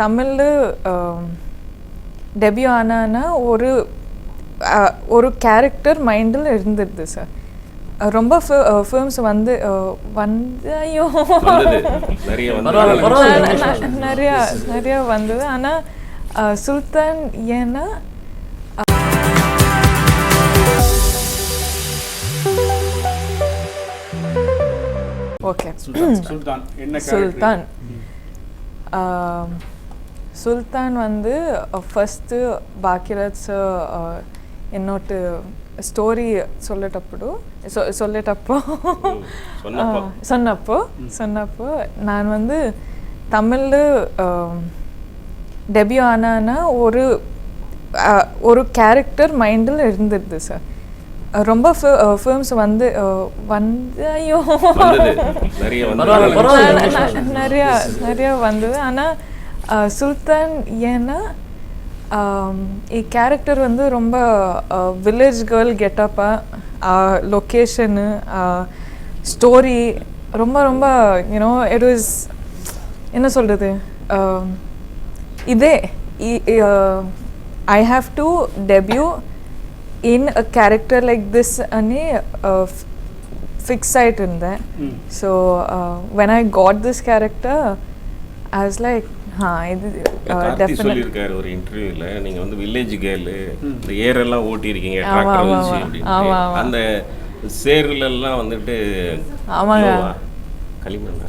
தமிழில் டெபியூ ஆனான்னா ஒரு கேரக்டர் மைண்டில் இருந்துடுது சார். ரொம்ப ஃபிலிம்ஸ் வந்து ஐயோ நிறையா வந்தது. ஆனால் சுல்தான் ஏன்னா ஓகே சுல்தான் வந்து ஃபஸ்ட்டு பாக்கியராஜ் என்னோட ஸ்டோரி சொன்னப்போ நான் வந்து தமிழில் டெபியூ ஆனான்னா ஒரு கேரக்டர் மைண்டில் இருந்துடுது சார். ரொம்ப ஃபிலிம்ஸ் வந்து ஐயோ நிறையா வந்தது. ஆனால் சுல்தான் ஏன்னா ఈ கேரக்டர் வந்து ரொம்ப வில்லேஜ் கேர்ள் கெட்டப்பாக லொக்கேஷனு ஸ்டோரி ரொம்ப யூனோ இட் வாஸ் என்ன சொல்கிறது இதே I have to debut in a character like this ani fix aayitundhen. So when I got this character I was like இது definitely சொல்லிருக்காரு ஒரு இன்டர்வியூல, நீங்க வந்து வில்லேஜ் கேர்ள் இந்த ஏர் எல்லாம் ஓட்டி இருக்கீங்க டிராக்டர் வச்சு அப்படி அந்த சேர்ல எல்லாம் வந்துட்டு ஆமாங்க களிமண்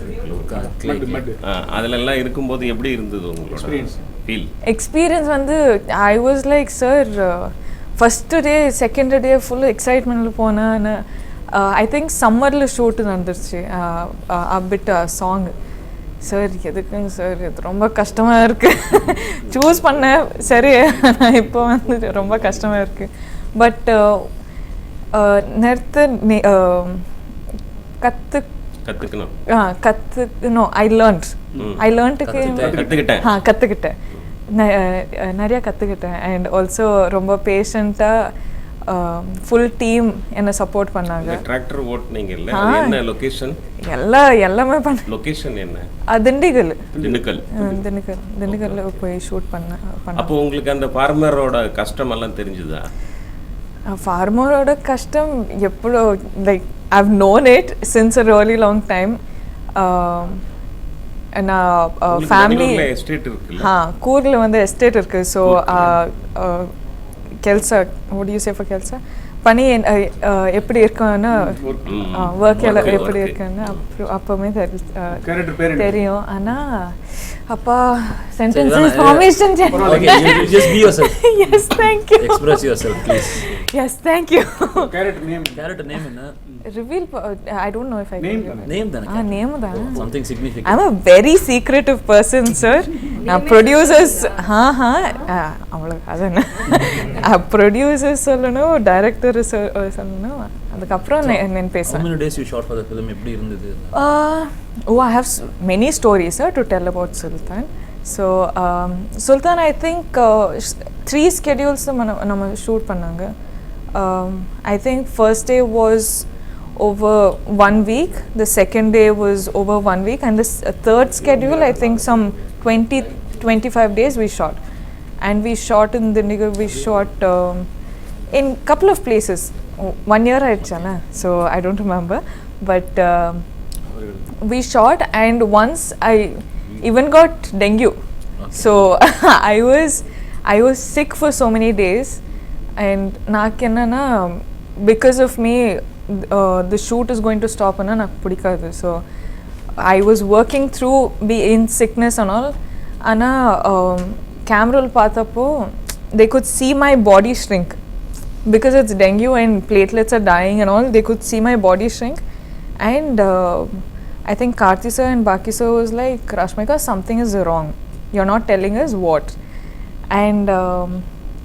அதுல எல்லாம் இருக்கும்போது எப்படி இருந்தது உங்களோட ஃபீல் எக்ஸ்பீரியன்ஸ்? வந்து I was like sir first day second day full எக்ஸைட்மெண்ட்டில் போனேன். ஐ திங்க் சம்மரில் ஷூட்டு நடந்துருச்சு அப்பிட்ட சாங்கு. சார் எதுக்குங்க சார் இது ரொம்ப கஷ்டமாக இருக்குது சூஸ் பண்ணேன் சரி. இப்போ வந்து ரொம்ப கஷ்டமாக இருக்குது. பட் கற்றுக்கணும் ஐ லேர்ன்ட்டுக்கு கற்றுக்கிட்டேன் நிறையா கற்றுக்கிட்டேன். அண்ட் ஆல்சோ ரொம்ப பேஷண்ட்டாக ஃபுல் டீம் என்னை சப்போர்ட் பண்ணாங்க. டிராக்டர் ஓட்டுனீங்கல்ல, என்ன லொகேஷன்? எல்லாமே பண்ண. லொகேஷன் என்ன? திண்டுக்கல்ல போய் ஷூட் பண்ணேன். அப்போ உங்களுக்கு அந்த ஃபார்மரோட கஷ்டம் எல்லாம் தெரிஞ்சுதா? ஃபார்மரோட கஷ்டம் எப்போ like I have known it since a really long time. நான் ஃபேமிலி கூரில் வந்து எஸ்டேட் இருக்குது. ஸோ கெல்சா what do you say for கெல்சா பனி எப்படி இருக்குன்னு ஒர்க் எல்லாம் எப்படி இருக்குன்னு அப்போவுமே தெரியும். ஆனால் அப்பா sentences formation just be yourself. Yes, thank you. Express yourself please. Yes, thank you. character name enna? Reveal I don't know if I name dana name da something significant. I'm a very secretive person sir. Producers avlo adana producers சொல்லணும், director சொல்லணும், அதுக்கு அப்புறம் நான் பேசுறேன். How many days you shot for the film? எப்படி இருந்தது? I have many stories sir to tell about Sultan. So Sultan I think 3 schedules நம்ம shoot பண்ணாங்க. I think first day was over 1 week, the second day was over 1 week, and the third schedule I think some 20-25 days we shot. And we shot in Dindigul, we shot in couple of places. 1 year aichana, so I don't remember, but we shot, and once I even got dengue. So I was sick for so many days, and nakenna because of me the shoot is going to stop anna nak pidikadu. So I was working through be in sickness and all. Ana camera la paatappo they could see my body shrink because it's dengue and platelets are dying and all. They could see my body shrink, and I think Karthi sir and Baki sir was like, Rashmika, something is wrong, you're not telling us what. And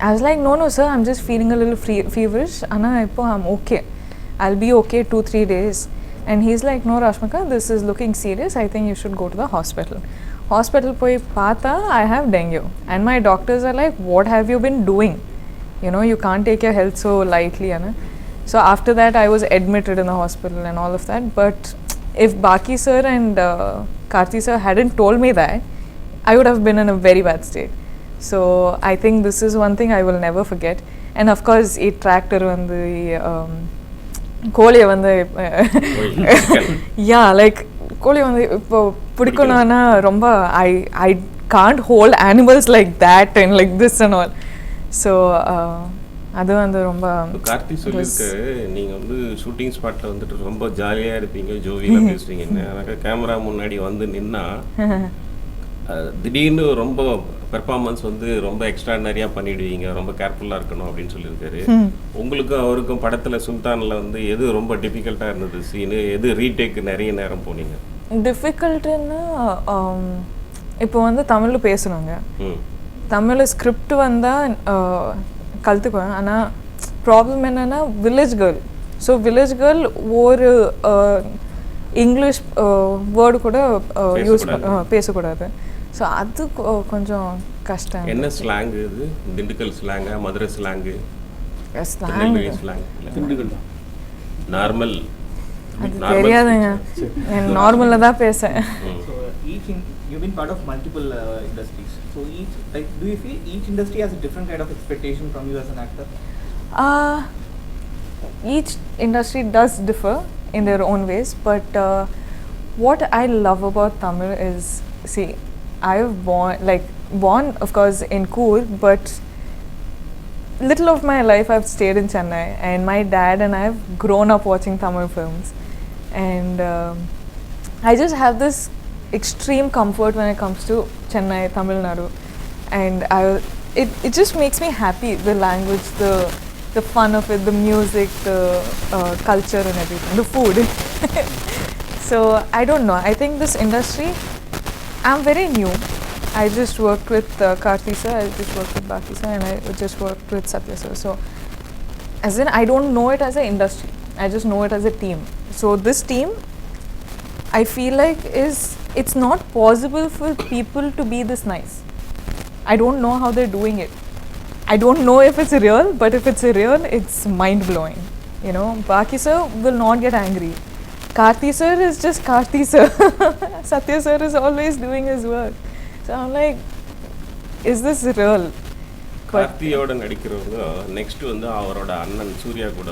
I was like, no sir, I'm just feeling a little feverish ana ipo I'm okay, I'll be okay 2-3 days. And he's like, no Rashmika, this is looking serious, I think you should go to the hospital. Poi paatha I have dengue, and my doctors are like, what have you been doing? You know, you can't take your health so lightly. So after that I was admitted in the hospital and all of that. But if Baki sir and Karthi sir hadn't told me that, I would have been in a very bad state. So I think this is one thing I will never forget. And of course a tractor வந்து கோழியை வந்து yeah like கோழி வந்து இப்போ பிடிக்கணும்னா ரொம்ப I can't hold animals like that and like this and all. So அது வந்து ரொம்ப கார்த்தி சொல்லியிருக்காரு நீங்கள் வந்து ஷூட்டிங் ஸ்பாட்டில் வந்துட்டு ரொம்ப ஜாலியாக இருப்பீங்க, ஜோவியில் பேசுவீங்கன்னு. எனக்கு கேமரா முன்னாடி வந்து நின்னா திடீர்னு ரொம்ப பெர்ஃபார்மன்ஸ் வந்து ரொம்ப எக்ஸ்ட்ராடனரியாக பண்ணிடுவீங்க, ரொம்ப கேர்ஃபுல்லாக இருக்கணும் அப்படின்னு சொல்லியிருக்காரு. உங்களுக்கும் அவருக்கும் படத்தில் சுல்தானில் வந்து எது ரொம்ப டிஃபிகல்ட்டாக இருந்தது சீனு, எது ரீடேக்கு நிறைய நேரம் போனீங்க? டிஃபிகல்ட்டுன்னா இப்போ வந்து தமிழில் பேசணுங்க, தமிழ் ஸ்கிரிப்ட் வந்தால் கற்றுக்குவேன். ஆனால் ப்ராப்ளம் என்னென்னா village girl. So village girl ஒரு இங்கிலீஷ் வேர்டு கூட யூஸ் பேசக்கூடாது. ஸோ அது கொஞ்சம் கஷ்டம். என்ன ஸ்லாங் இது? திண்டுக்கல் ஸ்லாங்கா, மதுரை ஸ்லாங்கு? திண்டுக்கல் நார்மல் தெரியாதுங்க, நார்மலில் தான் பேசேன். You've been part of multiple industries. So do you feel each industry has a different kind of expectation from you as an actor? Each industry does differ in their own ways, but what I love about Tamil is, see, I've born of course in Coorg, but little of my life I've stayed in Chennai, and my dad and I have grown up watching Tamil films, and I just have this extreme comfort when it comes to Chennai, Tamil Nadu, and it just makes me happy, the language, the fun of it, the music, the culture and everything, the food. So I don't know, I think this industry, I'm very new. I just worked with Karthi sir, I just worked with Baki sir, and I just worked with Satya sir. So as in I don't know it as an industry, I just know it as a team. So this team, I feel like it's not possible for people to be this nice. I don't know how they're doing it. I don't know if it's real, but if it's real, it's mind-blowing. You know, Baki sir will not get angry. Karthi sir is just Karthi sir. Satya sir is always doing his work. So I'm like, is this real? கார்த்தியோட நடிக்கிறவங்க next வந்து அவரோட அண்ணன் சூர்யா கூட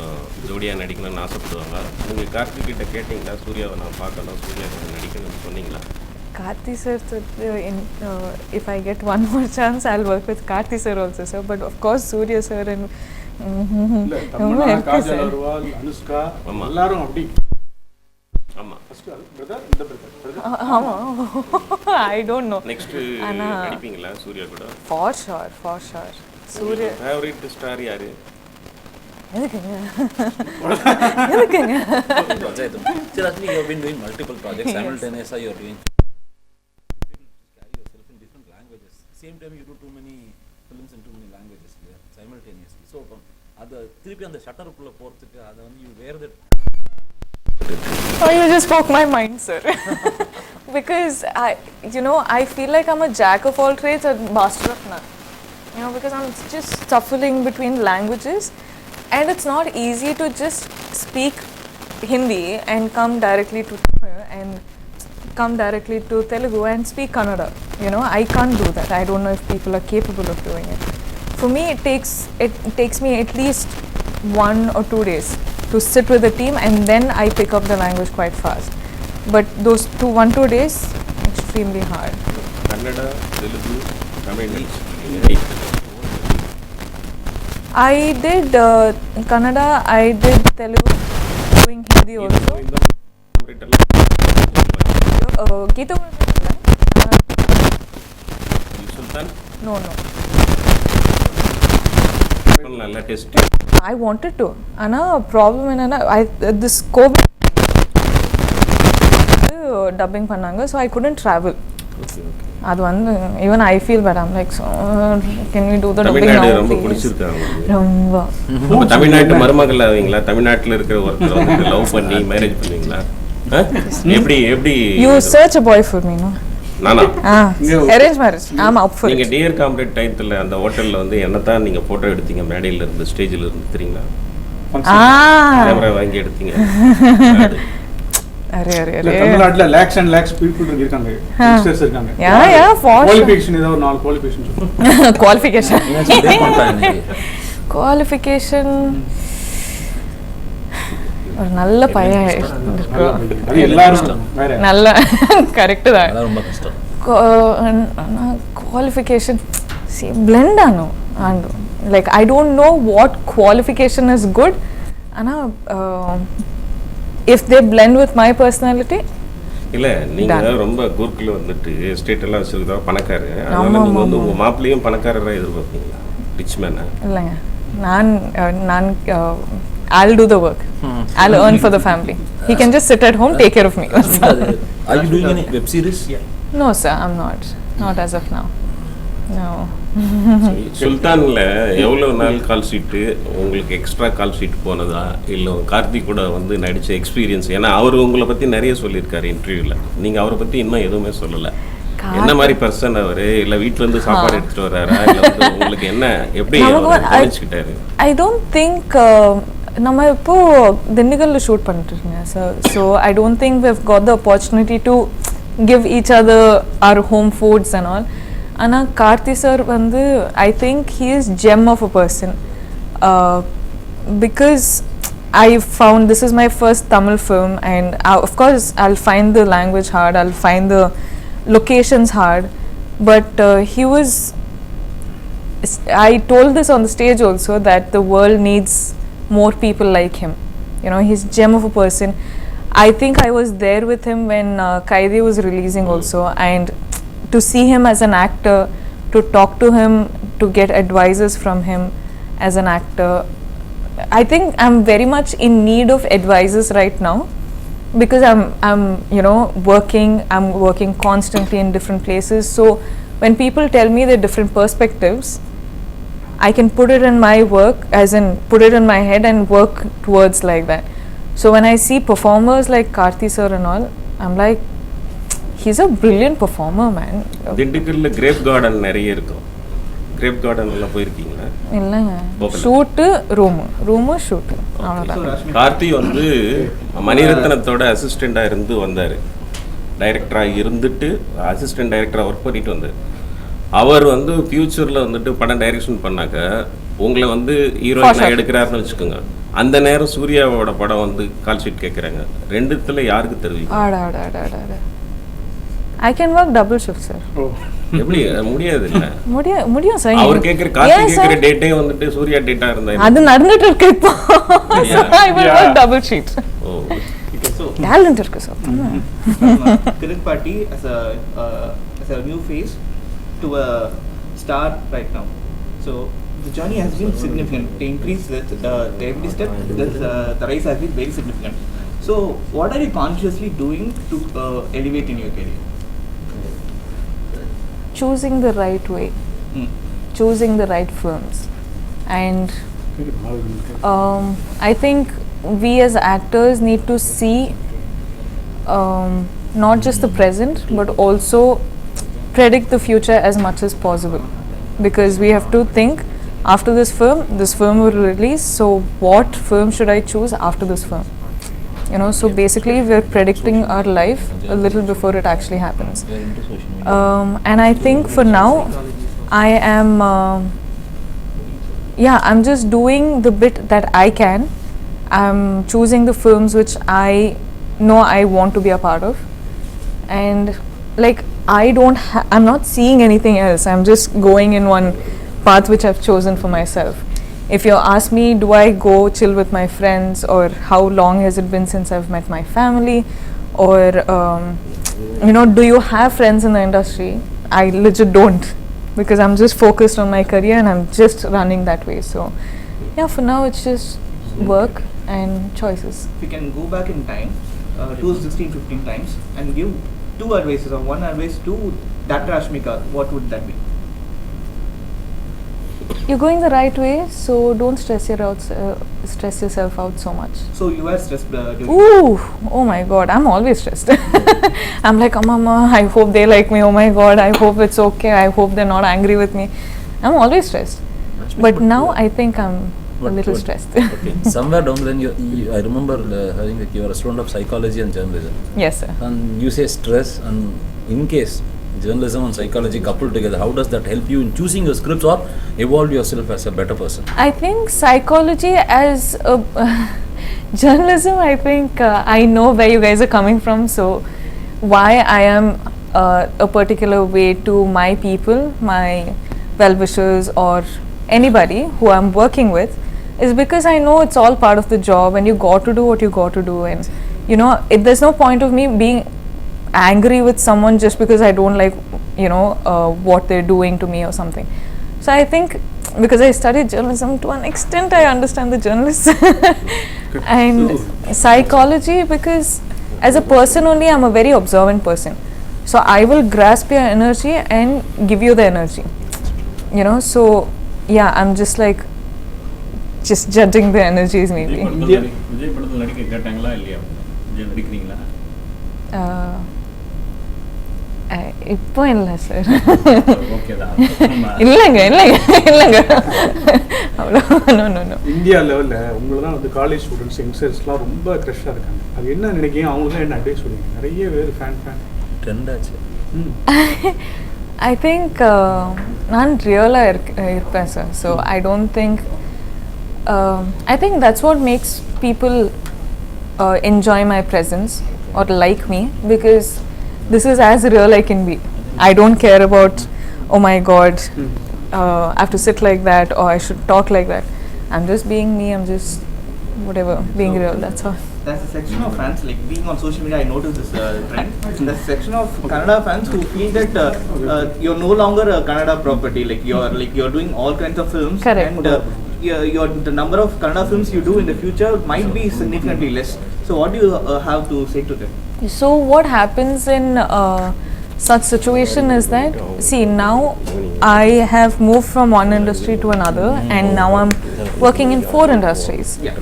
ஜோடியாக நடிக்கணும்னு ஆசைப்படுவாங்க. நீங்கள் கார்த்தி கிட்ட கேட்டிங்களா சூர்யாவை நான் பார்க்கணும், சூர்யாவை நடிக்கணும்னு சொன்னீங்களா? Karthi sir, if I get one more chance, I'll work with Karthi sir also, sir. But of course, Surya sir and Kajal Agarwal, Anushka, எல்லாரும் அப்படி. ஆமா. பிரதர் இந்த பிரதர். ஆமா. I don't know. நெக்ஸ்ட் நடிப்பீங்களா சூர்யா கூட? For sure. Surya. Favourite star யாரு? எதுக்குங்க? Sir, actually you have been doing multiple projects simultaneously. You are doing carry yourself in different languages. Same time you do too many films in too many languages simultaneously. So அது திருப்பி அந்த ஷட்டருக்குள்ள போறதுக்கு அத வந்து you wear that. Oh, you just spoke my mind, sir. Because I feel like I'm a jack of all trades and master of none. You know, because I'm just shuffling between languages, and it's not easy to just speak Hindi and come directly to Tamil and come directly to Telugu and speak Kannada. You know, I can't do that. I don't know if people are capable of doing it. For me, it takes me at least 1 or 2 days to sit with the team, and then I pick up the language quite fast. But those 1-2 days, extremely hard. Kannada, Telugu, Tamil. I did Kannada, I did Telugu, doing Hindi also. Geeta Sultan? No. நல்ல test. I wanted to. Ana problem enna this COVID dubbing பண்ணாங்க, so I couldn't travel. Okay. அது வந்து even I feel bad. I'm like, so can we do the dubbing now? Tamil Nadu ரொம்ப பிடிச்சிருக்கு உங்களுக்கு? ரொம்ப. அப்ப தமிழ்நாட்டு மருமகள் ஆவீங்களா? தமிழ்நாட்டுல இருக்கிற ஒருத்தர் வந்து லவ் பண்ணி மேரேஜ் பண்ணுவீங்களா? எப்படி You search a boy for me, no? நானா? Arrange marriage. I'm up for it. நீங்க டியர் காம்ரேட் டைத்துல அந்த ஹோட்டல்ல வந்து என்னதான் நீங்க போட்டோ எடுத்தீங்க மேடையில இருந்து ஸ்டேஜ்ல இருந்து தெரியுங்களா? கேமரா வாங்கி எடுத்தீங்க. அரே அரே இல்ல அரே தமிழ்நாட்டுல lakhs and lakhs people இருக்காங்க, youngsters இருக்காங்க. Yeah, for sure. Qualification ஏதோ ஒரு 4 qualification சொல்லுங்க. qualification இதே பண்ணிட்டாங்க qualification ஒரு நல்ல பையன் அது எல்லாரும் வேற. நல்ல கரெக்ட் தான் அதெல்லாம் ரொம்ப கஷ்டம். qualification see blend ano and like I don't know what qualification is good ana if they blend with my personality இல்ல நீங்க Done. ரொம்ப கூர்க்குல வந்துட்டு எஸ்டேட் எல்லாம் வச்சிருக்கா பணக்காரரு, அதனால ஆமா, நீங்க வந்து ஆமா. உங்க மாப்பிள்ளையும் பணக்காரரா எதிர்பார்ப்பீங்களா? ரிச் மேனா? இல்லைங்க நான் I'll do the work. I'll earn for the family. He can just sit at home, take care of me. Are you doing any web series? No sir, I'm not as of now. No. சுல்தான்ல எவ்வளவு நாள் கால் sheet உங்களுக்கு extra call sheet போனதா இல்லை கார்த்திக் கூட வந்து நடிச்ச experience? ஏன்னா அவர் உங்களை பத்தி நிறைய சொல்லியிருக்காரு இன்டர்வியூல, நீங்க அவரை பத்தி இன்னும் எதுவுமே சொல்லல. என்ன மாதிரி பர்சன் அவரு, இல்ல வீட்ல இருந்து சாப்பாடு எடுத்துட்டு வர்றாரா, இல்ல வந்து உங்களுக்கு என்ன எப்படி நினைச்சுக்கிட்டாரு? I don't think நம்ம இப்போ திண்டுக்கல்ல ஷூட் பண்ணிட்டு இருக்கேன் sir. So I don't think we've got the opportunity to give each other our home foods and all. ஆனால் கார்த்தி சார் வந்து I think he is gem of a person because I found this is my first Tamil film and of course I'll find the language hard, I'll find the locations hard, but he was I told this on the stage also that the world needs more people like him. You know, he's gem of a person. I think I was there with him when Kaide was releasing also, and to see him as an actor, to talk to him, to get advices from him as an actor. I think I'm very much in need of advices right now because I'm you know I'm working constantly in different places. So when people tell me their different perspectives, I can put it in my work, as in put it in my head and work towards like that. So when I see performers like Karthi sir and all, I'm like, he's a brilliant performer, man. திண்டுக்கல்ல grape garden நிறைய இருக்கும். Grape garden எல்லாம் போயிருக்கீங்களா? இல்லைங்க, போகல. Shoot room shoot So அவ்வளோதான். Rashmi, Karthi வந்து மணிரத்னத்தோட அசிஸ்டண்டா இருந்து வந்தாரு, டைரக்டரா இருந்துட்டு அசிஸ்டன்ட் டைரக்டரா ஒர்க் பண்ணிட்டு வந்தாரு. அவர் வந்து ஃபியூச்சர்ல வந்துட்டு படம் டைரக்ஷன் பண்ணாக்க உங்களை வந்து ஹீரோயினா எடுக்கிறாருன்னு வச்சுக்கோங்க, அந்த நேரம் சூர்யாவோட படம் வந்து கால் ஷீட் கேட்குறாங்க, ரெண்டுத்துல யாருக்கு தருவீங்க? ஆட I can work double shift, sir. ஓ எப்படி முடியாது இல்ல? முடியும் சார். அவர் கேக்குற கார்த்தி கேக்குற டேட்டே வந்துட்டு சூர்யா டேட்டா இருந்தா அது நடந்துட்டு இருக்கு இப்போ. I will work double shift. ஓ so Talent இருக்கு sir. Kirikpati as a new face to a star right now. So the journey has been significant. The increase, the every step, the rise has been very significant. So what are you consciously doing to elevate in your career? Choosing the right way, choosing the right films, and I think we as actors need to see not just the present but also predict the future as much as possible, because we have to think after this film will release, so what film should I choose after this film? You know, so basically we're predicting our life a little before it actually happens. We are into social media. And I think for now I am I'm just doing the bit that I can. I'm choosing the films which I know I want to be a part of, and like I'm not seeing anything else. I'm just going in one path which I've chosen for myself. If you ask me, do I go chill with my friends, or how long has it been since I've met my family, or you know, do you have friends in the industry? I legit don't, because I'm just focused on my career and I'm just running that way. So yeah, for now it's just work and choices. If you can go back in time to 16-15 times and give two advices or one advice to that Rashmika, what would that be? You're going the right way, so don't stress yourself out so much. So you were stressed during Ooh, oh my god, I'm always stressed. I'm like, oh mama, I hope they like me, oh my god, I hope it's okay, I hope they're not angry with me. I'm always stressed. But now I think I'm But- little but- stressed. Okay. Somewhere down the line, I remember having like you are a student of psychology and journalism, Yes, sir. and you say stress, and in case journalism and psychology coupled together, how does that help you in choosing your scripts or evolve yourself as a better person? I think psychology as a journalism, I think I know where you guys are coming from. So why I am a particular way to my people, my well-wishers or anybody who I'm working with is because I know it's all part of the job and you got to do what you got to do, and you know there's no point of me being angry with someone just because I don't like what they're doing to me or something. So I think because I studied journalism, to an extent I understand the journalists and psychology, because as a person only I'm a very observant person, so I will grasp your energy and give you the energy, so yeah, I'm just like just judging the energies maybe. Vijay படத்தில் நடிக்க கேட்டாங்களா இல்லையா? விஜய் நடிக்கிறீங்களா? இப்போ இல்லை sir. Okay தான். இல்லைங்க அவ்வளோ no. India லெவலில் உங்களை தான் வந்து காலேஜ் ஸ்டூடெண்ட்ஸ் யங்ஸ்டர்ஸ்லாம் ரொம்ப க்ரஷ்ஷாக இருக்காங்க. அது என்ன நினைக்கிறீங்க? அவங்களுக்குலாம் என்ன அட்வைஸ் சொல்லுவீங்க? நிறைய பேர் ஃபேன் Trend ஆச்சு. I think நான் ரியலாக இருப்பேன் sir. So I don't think I think that's what makes people enjoy my presence or like me, because this is as real I can be. I don't care about, oh my god, I have to sit like that or I should talk like that. I'm just being me, I'm just whatever, being real, that's all. There's a section of fans, like being on social media, I noticed this trend. There's a section of Kannada fans who feel that you're no longer a Kannada property, like you're doing all kinds of films. Correct. And the number of Kannada films you do in the future might be significantly less. So what do you have to say to them? So what happens in such situation is that, see, now I have moved from one industry to another and now I'm working in 4 industries. Yeah.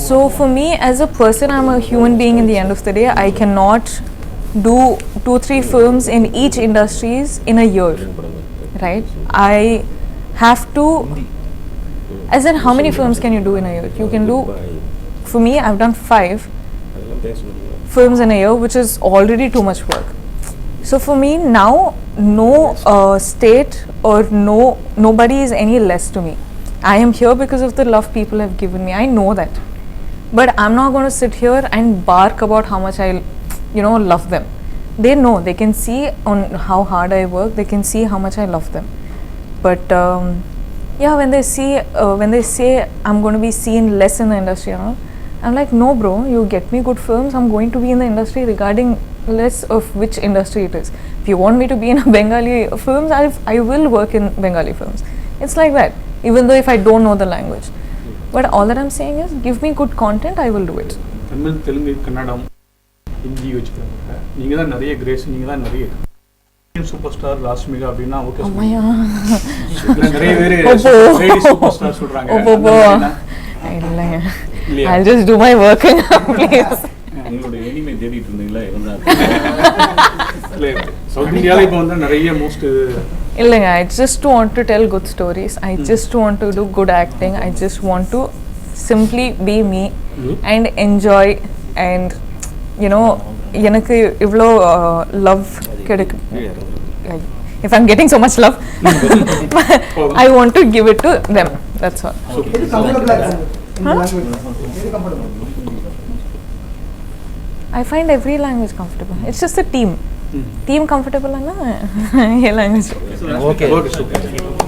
So for me as a person, I'm a human being in the end of the day. I cannot do 2-3 films in each industries in a year, right? I have to, as in how many films can you do in a year? You can do, for me I've done 5 films in a year, which is already too much work. So for me now, no state or nobody is any less to me. I am here because of the love people have given me. I know that, but I'm not going to sit here and bark about how much I love them. They know, they can see on how hard I work, they can see how much I love them. But yeah, when they say I'm going to be seen less in the industry, I'm like, no bro, you get me good films, I'm going to be in the industry regarding less of which industry it is. If you want me to be in a Bengali films, I will work in Bengali films. It's like that, even though if I don't know the language. But all that I'm saying is, give me good content, I will do it. Tamil, Telugu, Kannada, Hindi வச்சுக்கிறாங்க. நீங்கள் தான் நிறைய grace, நீங்கள் தான் நிறைய super star Rashmika அப்படின்னா okay. நிறைய பேர் சூப்பர் ஸ்டார் சொல்கிறாங்க. இல்லைங்க, I'll just do my work please. உங்களோட எனிமே தேடிட்டு இருந்தீங்களா? இருந்தா சவுத் இந்தியாவில் இப்போ வந்து நிறைய மோஸ்ட் இல்லைங்க, I just want to tell good stories. I just want to do good acting. I just want to simply be me and enjoy, and எனக்கு இவ்வளோ love கிடைக்கு. If I'm getting so much love, I want to give it to them. That's all. I find every language comfortable. It's just a team. Team comfortable, na? Language. Okay. Okay.